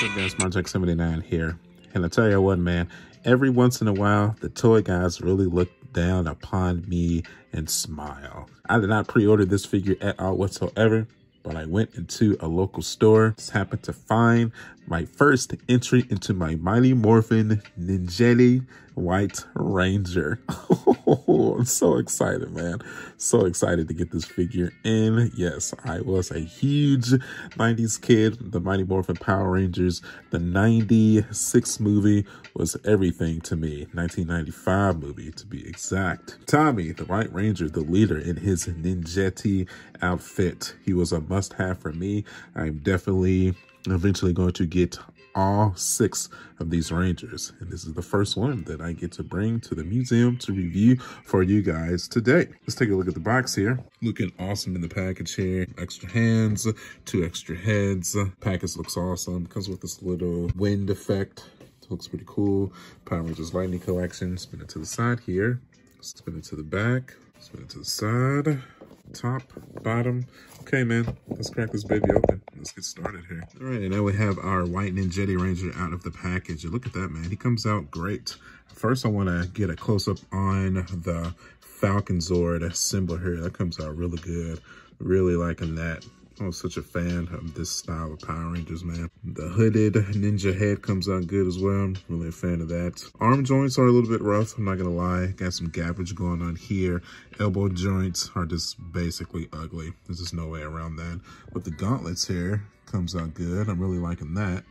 What's up, guys? Project79 here. And I tell you what, man, every once in a while, the toy guys really look down upon me and smile. I did not pre-order this figure at all whatsoever, but I went into a local store, just happened to find my first entry into my Mighty Morphin Ninjetti White Ranger. I'm so excited, man. So excited to get this figure in. Yes, I was a huge 90s kid. The Mighty Morphin Power Rangers, the 96 movie was everything to me. 1995 movie, to be exact. Tommy, the White Ranger, the leader in his Ninjetti outfit. He was a must-have for me. I'm definitely eventually going to get all 6 of these Rangers, and this is the first one that I get to bring to the museum to review for you guys today. Let's take a look at the box here. Looking awesome in the package here. Extra hands, 2 extra heads. Package looks awesome. Comes with this little wind effect. Looks pretty cool. Power Rangers Lightning Collection. Spin it to the side here. Spin it to the back. Spin it to the side. Top, bottom. Okay, man, let's crack this baby open. Let's get started here. All right, and now we have our White Ninjetti Ranger out of the package. And look at that, man. He comes out great. First, I want to get a close-up on the Falcon Zord symbol here. That comes out really good. Really liking that. I'm such a fan of this style of Power Rangers, man. The hooded ninja head comes out good as well. I'm really a fan of that. Arm joints are a little bit rough, I'm not gonna lie. Got some gappage going on here. Elbow joints are just basically ugly. There's just no way around that. But the gauntlets here comes out good. I'm really liking that.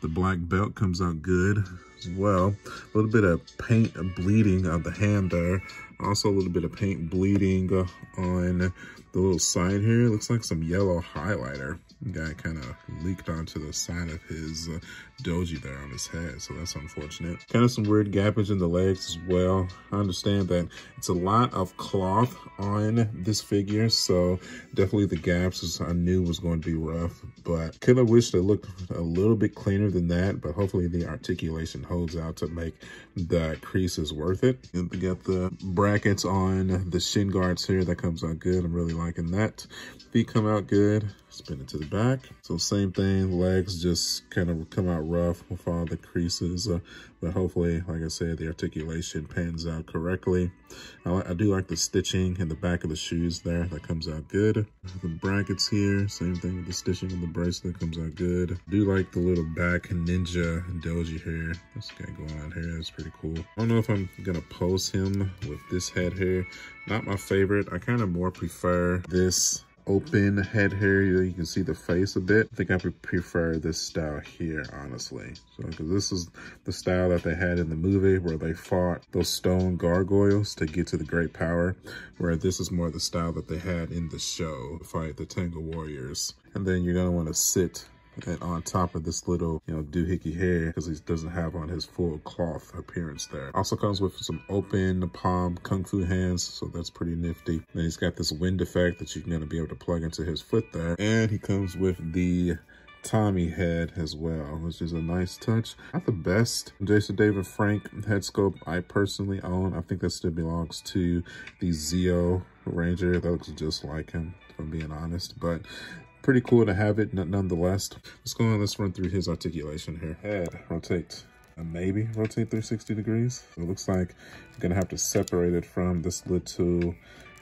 The black belt comes out good as well. A little bit of paint bleeding on the hand there. Also a little bit of paint bleeding on the little side here. Looks like some yellow highlighter. Guy kind of leaked onto the side of his doji there on his head, so that's unfortunate. Kind of some weird gappage in the legs as well. I understand that it's a lot of cloth on this figure, so definitely the gaps I knew was going to be rough, but could have wished it looked a little bit cleaner than that, but hopefully the articulation holds out to make the creases worth it. And we got the brackets on the shin guards here. That comes out good. I'm really liking that. Feet come out good. Spin it to the back. So same thing, legs just kind of come out rough with all the creases, but hopefully, like I said, the articulation pans out correctly. I do like the stitching in the back of the shoes there. That comes out good. The brackets here, same thing with the stitching in the bracelet, comes out good. I do like the little back ninja doji here. This guy going on here, that's pretty cool. I don't know if I'm gonna pose him with this head here. Not my favorite. I kind of more prefer this open head here. You can see the face a bit. I think I prefer this style here, honestly. So, because this is the style that they had in the movie where they fought those stone gargoyles to get to the great power, where this is more the style that they had in the show, fight the Tango Warriors. And then you're gonna want to sit and on top of this little, doohickey hair, because he doesn't have on his full cloth appearance there. Also comes with some open palm kung fu hands, so that's pretty nifty. Then he's got this wind effect that you're going to be able to plug into his foot there. And he comes with the Tommy head as well, which is a nice touch. Not the best Jason David Frank head sculpt I personally own. I think that still belongs to the Zeo Ranger. That looks just like him, if I'm being honest, but pretty cool to have it nonetheless. Let's go on, let's run through his articulation here. Head, rotate, maybe rotate 360 degrees. So it looks like I'm gonna have to separate it from this little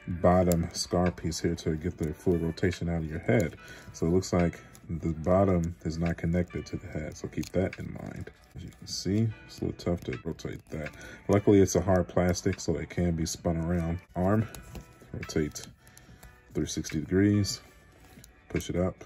bottom scar piece here to get the full rotation out of your head. So it looks like the bottom is not connected to the head, so keep that in mind. As you can see, it's a little tough to rotate that. Luckily, it's a hard plastic, so it can be spun around. Arm, rotate 360 degrees. Push it up.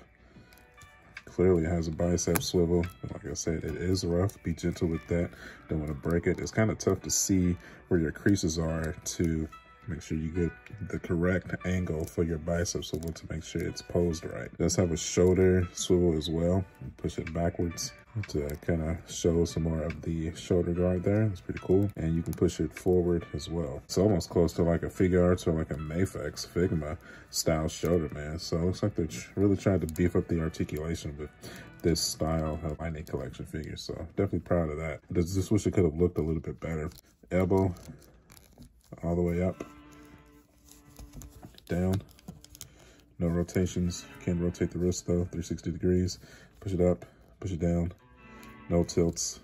Clearly it has a bicep swivel. Like I said, it is rough. Be gentle with that. Don't want to break it. It's kind of tough to see where your creases are to make sure you get the correct angle for your bicep swivel to make sure it's posed right. It does have a shoulder swivel as well. Push it backwards. to kind of show some more of the shoulder guard there. It's pretty cool. And you can push it forward as well. It's almost close to like a Figure Arts or like a Mafex Figma style shoulder, man. So it looks like they really tried to beef up the articulation with this style of Lightning Collection figure. So definitely proud of that. I just wish it could have looked a little bit better. Elbow all the way up, down. No rotations. Can't rotate the wrist though, 360 degrees. Push it up, push it down. No tilts.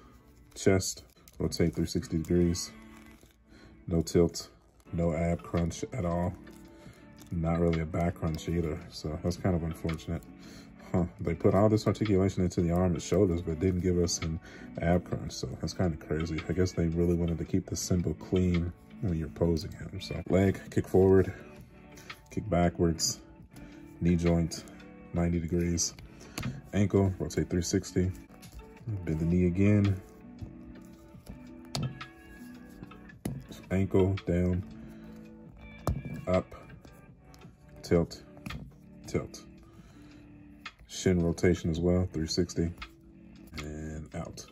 Chest, rotate 360 degrees. No tilt, no ab crunch at all. Not really a back crunch either, so that's kind of unfortunate. They put all this articulation into the arm and shoulders, but didn't give us an ab crunch, so that's kind of crazy. I guess they really wanted to keep the symbol clean when you're posing him. So leg, kick forward, kick backwards, knee joint, 90 degrees. Ankle, rotate 360. Bend the knee again. Ankle, down, up, tilt, tilt. Shin rotation as well, 360, and out.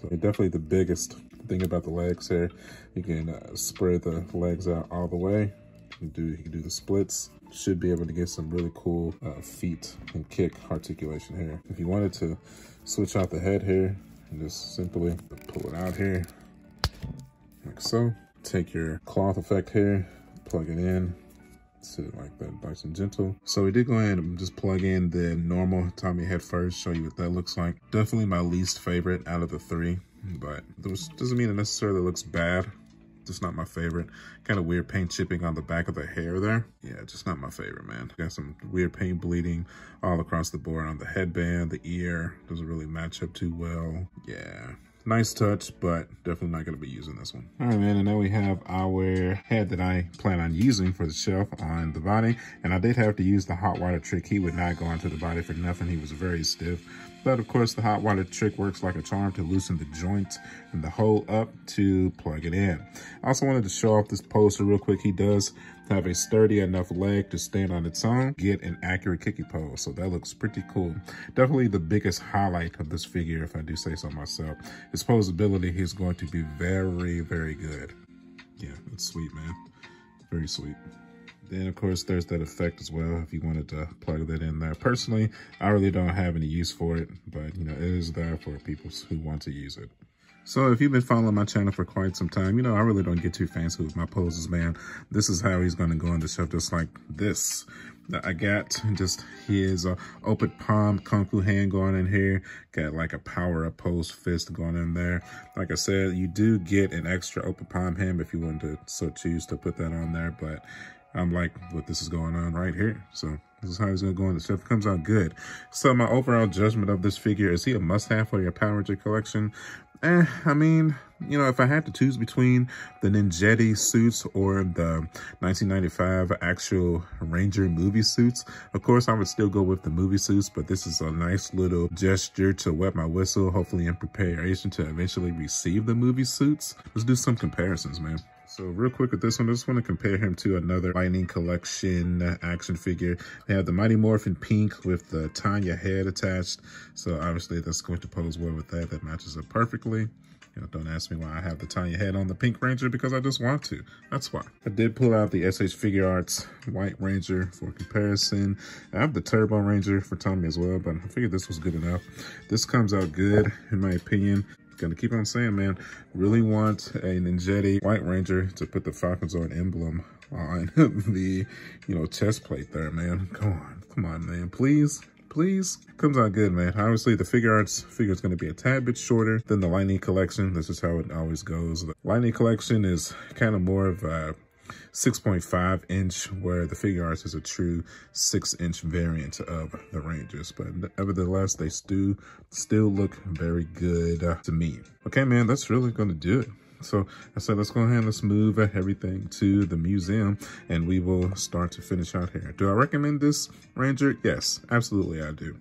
So definitely the biggest thing about the legs here, you can spread the legs out all the way. You can do the splits. Should be able to get some really cool feet and kick articulation here. If you wanted to switch out the head here, and just simply pull it out here, like so. Take your cloth effect here, plug it in, to like that, nice and gentle. So we did go ahead and just plug in the normal Tommy head first, show you what that looks like. Definitely my least favorite out of the three, but this doesn't mean it necessarily looks bad. Just not my favorite. Kind of weird paint chipping on the back of the hair there. Yeah, just not my favorite, man. Got some weird paint bleeding all across the board on the headband, the ear. Doesn't really match up too well. Yeah. Nice touch, but definitely not going to be using this one. All right, man, and now we have our head that I plan on using for the shelf on the body. And I did have to use the hot water trick. He would not go onto the body for nothing. He was very stiff. But of course, the hot water trick works like a charm to loosen the joint and the hole up to plug it in. I also wanted to show off this poster real quick. He does have a sturdy enough leg to stand on its own, get an accurate kicky pose. So that looks pretty cool. Definitely the biggest highlight of this figure, if I do say so myself. His posability is going to be very, very good. Yeah, it's sweet, man. Very sweet. Then, of course, there's that effect as well, if you wanted to plug that in there. Personally, I really don't have any use for it, but, you know, it is there for people who want to use it. So if you've been following my channel for quite some time, you know, I really don't get too fancy with my poses, man. This is how he's going to go on the shelf, just like this. I got just his open palm kung fu hand going in here. Got like a power up pose fist going in there. Like I said, you do get an extra open palm hand if you want to so choose to put that on there, but I'm like, what this is going on right here. So this is how he's going to go on the shelf. It comes out good. So my overall judgment of this figure, is he a must-have for your Power Ranger collection? I mean, you know, if I had to choose between the Ninjetti suits or the 1995 actual Ranger movie suits, of course, I would still go with the movie suits, but this is a nice little gesture to wet my whistle, hopefully in preparation to eventually receive the movie suits. Let's do some comparisons, man. So real quick with this one, I just want to compare him to another Lightning Collection action figure. They have the Mighty Morphin pink with the Tanya head attached. So obviously that's going to pose well with that. That matches up perfectly. You know, don't ask me why I have the Tanya head on the Pink Ranger, because I just want to. That's why. I did pull out the SH Figure Arts White Ranger for comparison. I have the Turbo Ranger for Tommy as well, but I figured this was good enough. This comes out good, in my opinion. Gonna keep on saying, man, really want a Ninjetti White Ranger to put the Falcon Zord emblem on the, you know, chest plate there, man. Come on, man, please. Comes out good, man. Obviously, the Figure Arts figure is going to be a tad bit shorter than the Lightning Collection. This is how it always goes. The Lightning Collection is kind of more of a 6.5 inch, where the Figure Arts is a true 6-inch variant of the Rangers. But nevertheless, they still look very good to me. Okay, man, that's really going to do it. So I said, let's go ahead and let's move everything to the museum, and we will start to finish out here. Do I recommend this Ranger? Yes, absolutely I do.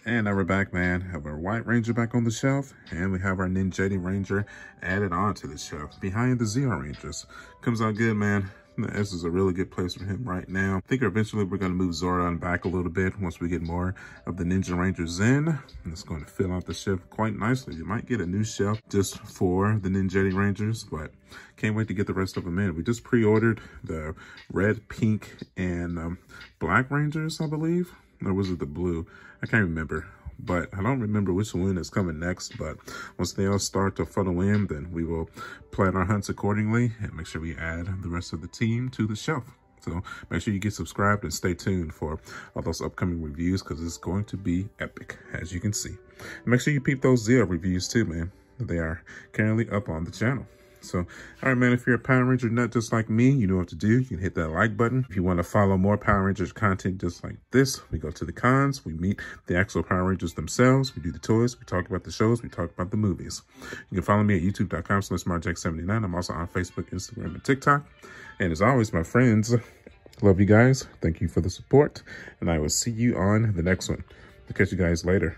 And now we're back, man. Have our White Ranger back on the shelf, and we have our Ninjetti Ranger added on to the shelf behind the Zeo Rangers. Comes out good, man. This is a really good place for him right now. I think eventually we're going to move Zordon back a little bit once we get more of the Ninja Rangers in. And it's going to fill out the shelf quite nicely. You might get a new shelf just for the Ninja Rangers, but can't wait to get the rest of them in. We just pre-ordered the red, pink, and black Rangers, I believe. Or was it the blue? I can't remember. But I don't remember which one is coming next. But once they all start to funnel in, then we will plan our hunts accordingly and make sure we add the rest of the team to the shelf. So make sure you get subscribed and stay tuned for all those upcoming reviews, because it's going to be epic, as you can see. And make sure you peep those Zeo reviews too, man. They are currently up on the channel. So, all right, man, if you're a Power Ranger nut just like me, you know what to do. You can hit that like button. If you want to follow more Power Rangers content just like this, we go to the cons, we meet the actual Power Rangers themselves, we do the toys, we talk about the shows, we talk about the movies. You can follow me at youtube.com/marjack79. I'm also on Facebook, Instagram, and TikTok. And as always, my friends, love you guys. Thank you for the support, and I will see you on the next one. I'll catch you guys later.